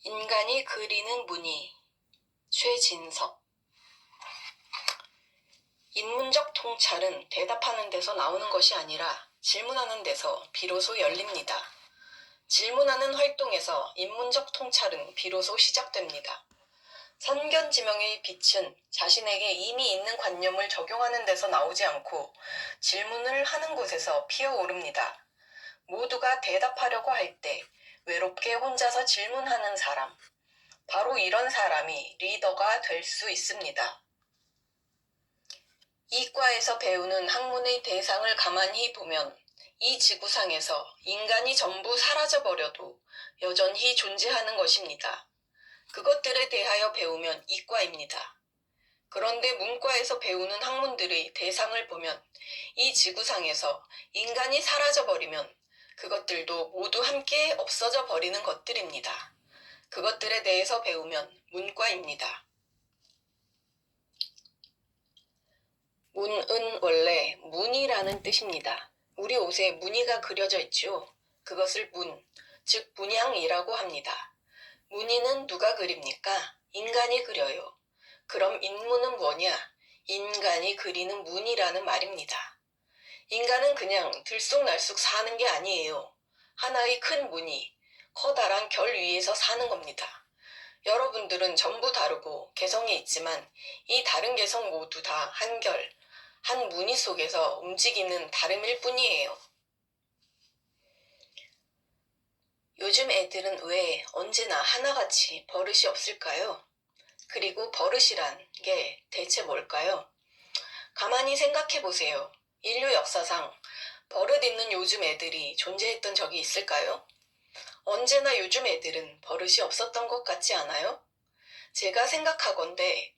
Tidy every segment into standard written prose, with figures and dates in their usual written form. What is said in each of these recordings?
인간이 그리는 무늬. 최진석. 인문적 통찰은 대답하는 데서 나오는 것이 아니라 질문하는 데서 비로소 열립니다. 질문하는 활동에서 인문적 통찰은 비로소 시작됩니다. 선견지명의 빛은 자신에게 이미 있는 관념을 적용하는 데서 나오지 않고 질문을 하는 곳에서 피어오릅니다. 모두가 대답하려고 할 때 외롭게 혼자서 질문하는 사람, 바로 이런 사람이 리더가 될 수 있습니다. 이과에서 배우는 학문의 대상을 가만히 보면 이 지구상에서 인간이 전부 사라져버려도 여전히 존재하는 것입니다. 그것들에 대하여 배우면 이과입니다. 그런데 문과에서 배우는 학문들의 대상을 보면 이 지구상에서 인간이 사라져버리면 그것들도 모두 함께 없어져 버리는 것들입니다. 그것들에 대해서 배우면 문과입니다. 문은 원래 무늬라는 뜻입니다. 우리 옷에 무늬가 그려져 있죠. 그것을 문, 즉 문양이라고 합니다. 무늬는 누가 그립니까? 인간이 그려요. 그럼 인문은 뭐냐? 인간이 그리는 무늬라는 말입니다. 인간은 그냥 들쑥날쑥 사는 게 아니에요. 하나의 큰 무늬, 커다란 결 위에서 사는 겁니다. 여러분들은 전부 다르고 개성이 있지만 이 다른 개성 모두 다 한 결, 한 무늬 속에서 움직이는 다름일 뿐이에요. 요즘 애들은 왜 언제나 하나같이 버릇이 없을까요? 그리고 버릇이란 게 대체 뭘까요? 가만히 생각해 보세요. 인류 역사상 버릇 있는 요즘 애들이 존재했던 적이 있을까요? 언제나 요즘 애들은 버릇이 없었던 것 같지 않아요? 제가 생각하건대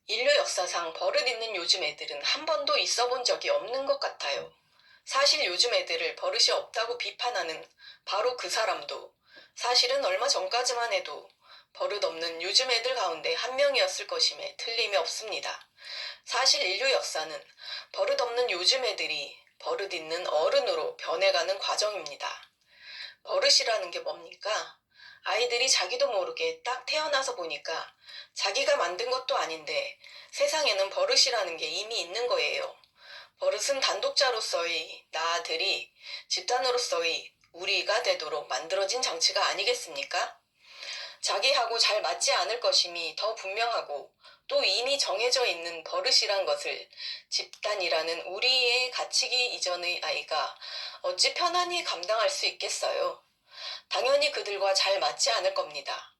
인류 역사상 버릇 있는 요즘 애들은 한 번도 있어 본 적이 없는 것 같아요. 사실 요즘 애들을 버릇이 없다고 비판하는 바로 그 사람도 사실은 얼마 전까지만 해도 버릇 없는 요즘 애들 가운데 한 명이었을 것임에 틀림이 없습니다. 사실 인류 역사는 버릇 없는 요즘 애들이 버릇 있는 어른으로 변해가는 과정입니다. 버릇이라는 게 뭡니까? 아이들이 자기도 모르게 딱 태어나서 보니까 자기가 만든 것도 아닌데 세상에는 버릇이라는 게 이미 있는 거예요. 버릇은 단독자로서의 나들이 집단으로서의 우리가 되도록 만들어진 장치가 아니겠습니까? 자기하고 잘 맞지 않을 것임이 더 분명하고 또 이미 정해져 있는 버릇이란 것을 집단이라는 우리의 갇히기 이전의 아이가 어찌 편안히 감당할 수 있겠어요? 당연히 그들과 잘 맞지 않을 겁니다.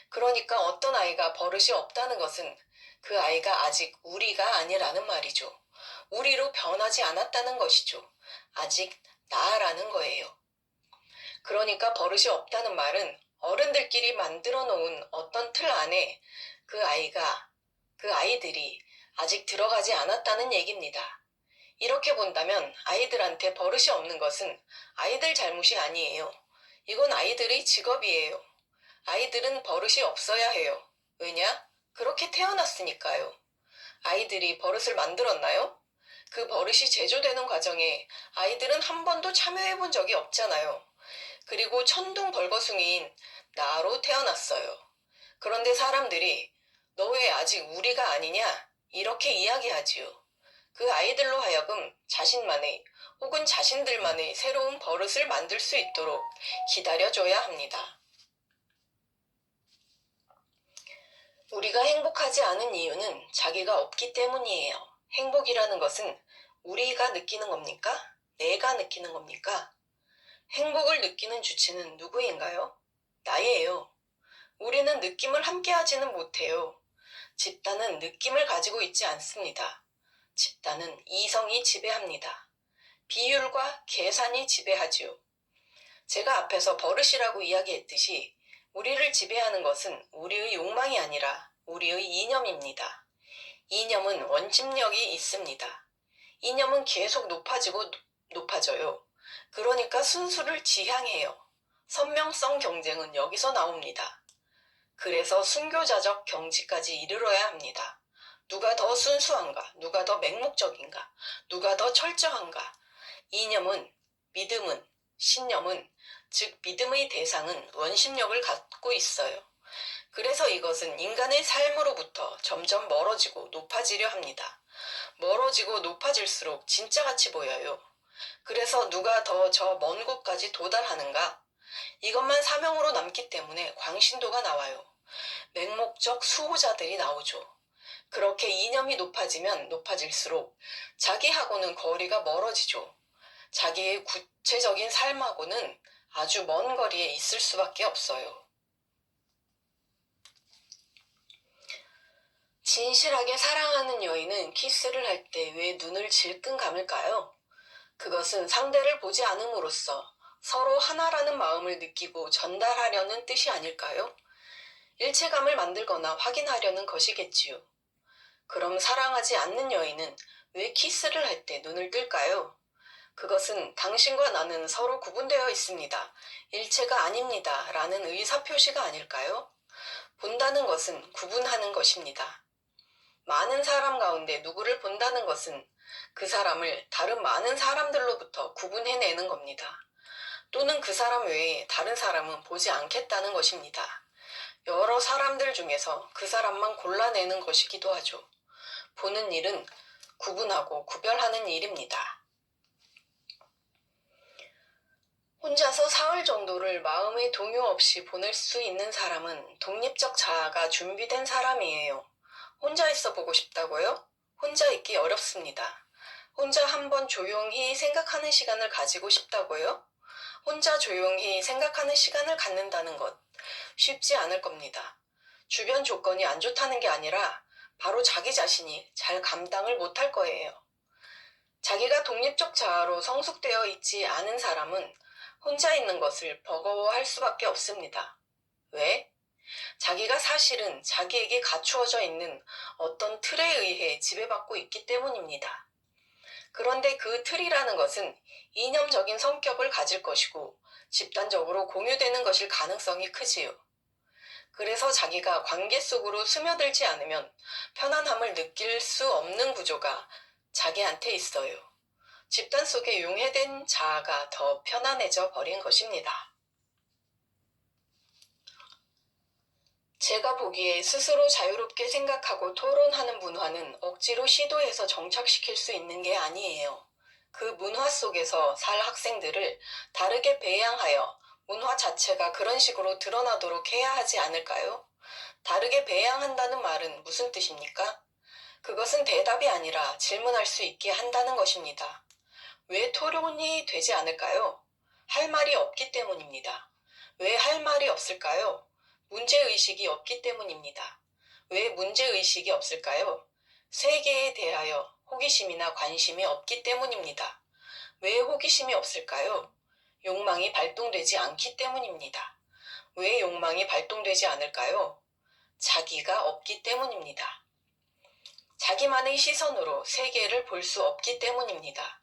그러니까 어떤 아이가 버릇이 없다는 것은 그 아이가 아직 우리가 아니라는 말이죠. 우리로 변하지 않았다는 것이죠. 아직 나라는 거예요. 그러니까 버릇이 없다는 말은 어른들끼리 만들어 놓은 어떤 틀 안에 그 아이들이 아직 들어가지 않았다는 얘기입니다. 이렇게 본다면 아이들한테 버릇이 없는 것은 아이들 잘못이 아니에요. 이건 아이들의 직업이에요. 아이들은 버릇이 없어야 해요. 왜냐? 그렇게 태어났으니까요. 아이들이 버릇을 만들었나요? 그 버릇이 제조되는 과정에 아이들은 한 번도 참여해 본 적이 없잖아요. 그리고 천둥벌거숭이인 나로 태어났어요. 그런데 사람들이 너 왜 아직 우리가 아니냐? 이렇게 이야기하지요. 그 아이들로 하여금 자신만의 혹은 자신들만의 새로운 버릇을 만들 수 있도록 기다려줘야 합니다. 우리가 행복하지 않은 이유는 자기가 없기 때문이에요. 행복이라는 것은 우리가 느끼는 겁니까? 내가 느끼는 겁니까? 행복을 느끼는 주체는 누구인가요? 나예요. 우리는 느낌을 함께하지는 못해요. 집단은 느낌을 가지고 있지 않습니다. 집단은 이성이 지배합니다. 비율과 계산이 지배하지요. 제가 앞에서 버릇이라고 이야기했듯이 우리를 지배하는 것은 우리의 욕망이 아니라 우리의 이념입니다. 이념은 원심력이 있습니다. 이념은 계속 높아지고 높아져요. 그러니까 순수를 지향해요. 선명성 경쟁은 여기서 나옵니다. 그래서 순교자적 경지까지 이르러야 합니다. 누가 더 순수한가? 누가 더 맹목적인가? 누가 더 철저한가? 이념은, 믿음은, 신념은 즉 믿음의 대상은 원심력을 갖고 있어요. 그래서 이것은 인간의 삶으로부터 점점 멀어지고 높아지려 합니다. 멀어지고 높아질수록 진짜 같이 보여요. 그래서 누가 더 저 먼 곳까지 도달하는가? 이것만 사명으로 남기 때문에 광신도가 나와요. 맹목적 수호자들이 나오죠. 그렇게 이념이 높아지면 높아질수록 자기하고는 거리가 멀어지죠. 자기의 구체적인 삶하고는 아주 먼 거리에 있을 수밖에 없어요. 진실하게 사랑하는 여인은 키스를 할 때 왜 눈을 질끈 감을까요? 그것은 상대를 보지 않음으로써 서로 하나라는 마음을 느끼고 전달하려는 뜻이 아닐까요? 일체감을 만들거나 확인하려는 것이겠지요. 그럼 사랑하지 않는 여인은 왜 키스를 할 때 눈을 뜰까요? 그것은 당신과 나는 서로 구분되어 있습니다. 일체가 아닙니다. 라는 의사표시가 아닐까요? 본다는 것은 구분하는 것입니다. 많은 사람 가운데 누구를 본다는 것은 그 사람을 다른 많은 사람들로부터 구분해내는 겁니다. 또는 그 사람 외에 다른 사람은 보지 않겠다는 것입니다. 여러 사람들 중에서 그 사람만 골라내는 것이기도 하죠. 보는 일은 구분하고 구별하는 일입니다. 혼자서 사흘 정도를 마음의 동요 없이 보낼 수 있는 사람은 독립적 자아가 준비된 사람이에요. 혼자 있어 보고 싶다고요? 혼자 있기 어렵습니다. 혼자 한번 조용히 생각하는 시간을 가지고 싶다고요? 혼자 조용히 생각하는 시간을 갖는다는 것 쉽지 않을 겁니다. 주변 조건이 안 좋다는 게 아니라 바로 자기 자신이 잘 감당을 못할 거예요. 자기가 독립적 자아로 성숙되어 있지 않은 사람은 혼자 있는 것을 버거워할 수밖에 없습니다. 왜? 자기가 사실은 자기에게 갖추어져 있는 어떤 틀에 의해 지배받고 있기 때문입니다. 그런데 그 틀이라는 것은 이념적인 성격을 가질 것이고 집단적으로 공유되는 것일 가능성이 크지요. 그래서 자기가 관계 속으로 스며들지 않으면 편안함을 느낄 수 없는 구조가 자기한테 있어요. 집단 속에 용해된 자아가 더 편안해져 버린 것입니다. 제가 보기에 스스로 자유롭게 생각하고 토론하는 문화는 억지로 시도해서 정착시킬 수 있는 게 아니에요. 그 문화 속에서 살 학생들을 다르게 배양하여 문화 자체가 그런 식으로 드러나도록 해야 하지 않을까요? 다르게 배양한다는 말은 무슨 뜻입니까? 그것은 대답이 아니라 질문할 수 있게 한다는 것입니다. 왜 토론이 되지 않을까요? 할 말이 없기 때문입니다. 왜 할 말이 없을까요? 문제의식이 없기 때문입니다. 왜 문제의식이 없을까요? 세계에 대하여 호기심이나 관심이 없기 때문입니다. 왜 호기심이 없을까요? 욕망이 발동되지 않기 때문입니다. 왜 욕망이 발동되지 않을까요? 자기가 없기 때문입니다. 자기만의 시선으로 세계를 볼 수 없기 때문입니다.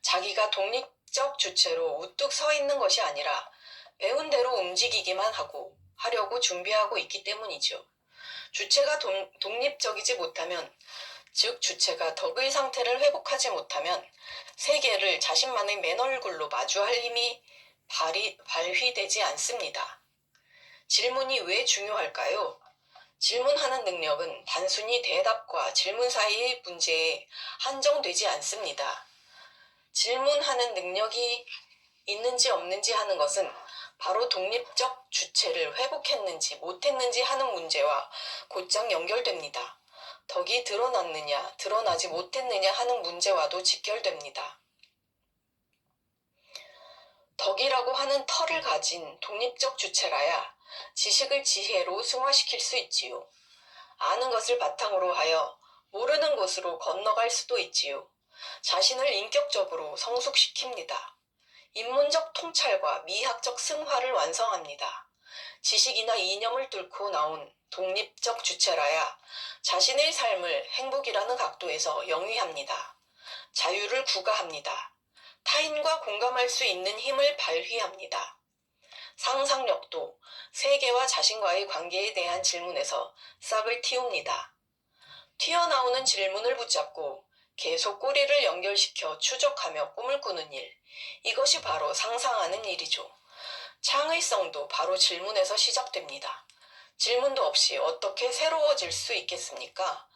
자기가 독립적 주체로 우뚝 서 있는 것이 아니라 배운 대로 움직이기만 하려고 준비하고 있기 때문이죠. 주체가 독립적이지 못하면, 즉 주체가 덕의 상태를 회복하지 못하면 세계를 자신만의 맨 얼굴로 마주할 힘이 발휘되지 않습니다. 질문이 왜 중요할까요? 질문하는 능력은 단순히 대답과 질문 사이의 문제에 한정되지 않습니다. 질문하는 능력이 있는지 없는지 하는 것은 바로 독립적 주체를 회복했는지 못했는지 하는 문제와 곧장 연결됩니다. 덕이 드러났느냐, 드러나지 못했느냐 하는 문제와도 직결됩니다. 덕이라고 하는 털을 가진 독립적 주체라야 지식을 지혜로 승화시킬 수 있지요. 아는 것을 바탕으로 하여 모르는 곳으로 건너갈 수도 있지요. 자신을 인격적으로 성숙시킵니다. 인문적 통찰과 미학적 승화를 완성합니다. 지식이나 이념을 뚫고 나온 독립적 주체라야 자신의 삶을 행복이라는 각도에서 영위합니다. 자유를 구가합니다. 타인과 공감할 수 있는 힘을 발휘합니다. 상상력도 세계와 자신과의 관계에 대한 질문에서 싹을 틔웁니다. 튀어나오는 질문을 붙잡고 계속 꼬리를 연결시켜 추적하며 꿈을 꾸는 일, 이것이 바로 상상하는 일이죠. 창의성도 바로 질문에서 시작됩니다. 질문도 없이 어떻게 새로워질 수 있겠습니까?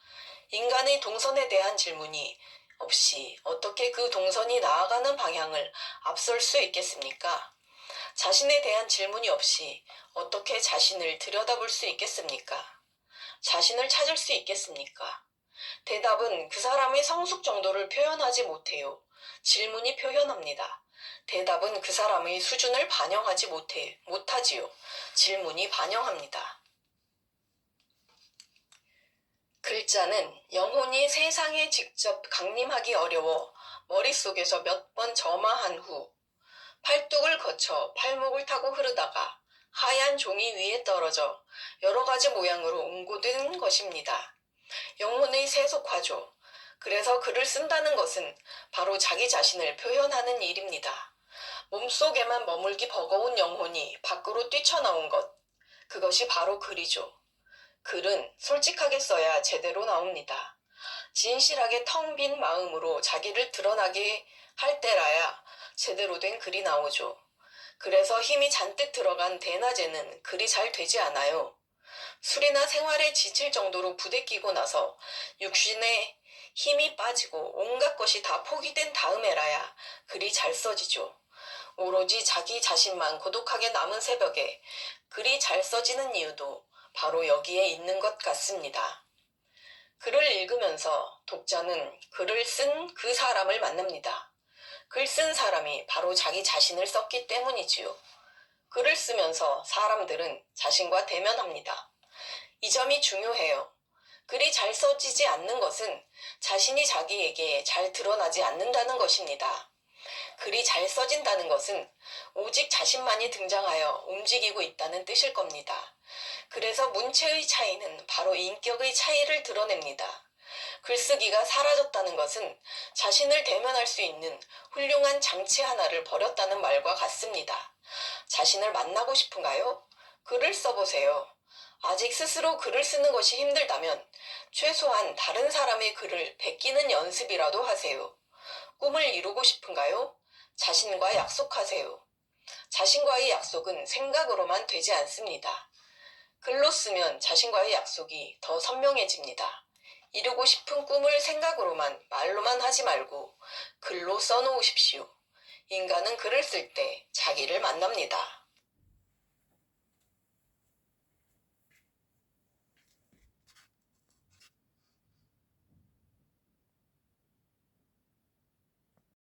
인간의 동선에 대한 질문이 없이 어떻게 그 동선이 나아가는 방향을 앞설 수 있겠습니까? 자신에 대한 질문이 없이 어떻게 자신을 들여다볼 수 있겠습니까? 자신을 찾을 수 있겠습니까? 대답은 그 사람의 성숙 정도를 표현하지 못해요. 질문이 표현합니다. 대답은 그 사람의 수준을 반영하지 못하지요. 질문이 반영합니다. 글자는 영혼이 세상에 직접 강림하기 어려워 머릿속에서 몇 번 점화한 후 팔뚝을 거쳐 팔목을 타고 흐르다가 하얀 종이 위에 떨어져 여러 가지 모양으로 옹고든 것입니다. 영혼의 세속화죠. 그래서 글을 쓴다는 것은 바로 자기 자신을 표현하는 일입니다. 몸속에만 머물기 버거운 영혼이 밖으로 뛰쳐나온 것, 그것이 바로 글이죠. 글은 솔직하게 써야 제대로 나옵니다. 진실하게 텅 빈 마음으로 자기를 드러나게 할 때라야 제대로 된 글이 나오죠. 그래서 힘이 잔뜩 들어간 대낮에는 글이 잘 되지 않아요. 술이나 생활에 지칠 정도로 부대끼고 나서 육신에 힘이 빠지고 온갖 것이 다 포기된 다음에라야 글이 잘 써지죠. 오로지 자기 자신만 고독하게 남은 새벽에 글이 잘 써지는 이유도 바로 여기에 있는 것 같습니다. 글을 읽으면서 독자는 글을 쓴 그 사람을 만납니다. 글 쓴 사람이 바로 자기 자신을 썼기 때문이지요. 글을 쓰면서 사람들은 자신과 대면합니다. 이 점이 중요해요. 글이 잘 써지지 않는 것은 자신이 자기에게 잘 드러나지 않는다는 것입니다. 글이 잘 써진다는 것은 오직 자신만이 등장하여 움직이고 있다는 뜻일 겁니다. 그래서 문체의 차이는 바로 인격의 차이를 드러냅니다. 글쓰기가 사라졌다는 것은 자신을 대면할 수 있는 훌륭한 장치 하나를 버렸다는 말과 같습니다. 자신을 만나고 싶은가요? 글을 써보세요. 아직 스스로 글을 쓰는 것이 힘들다면 최소한 다른 사람의 글을 베끼는 연습이라도 하세요. 꿈을 이루고 싶은가요? 자신과 약속하세요. 자신과의 약속은 생각으로만 되지 않습니다. 글로 쓰면 자신과의 약속이 더 선명해집니다. 이루고 싶은 꿈을 생각으로만, 말로만 하지 말고 글로 써놓으십시오. 인간은 글을 쓸 때 자기를 만납니다.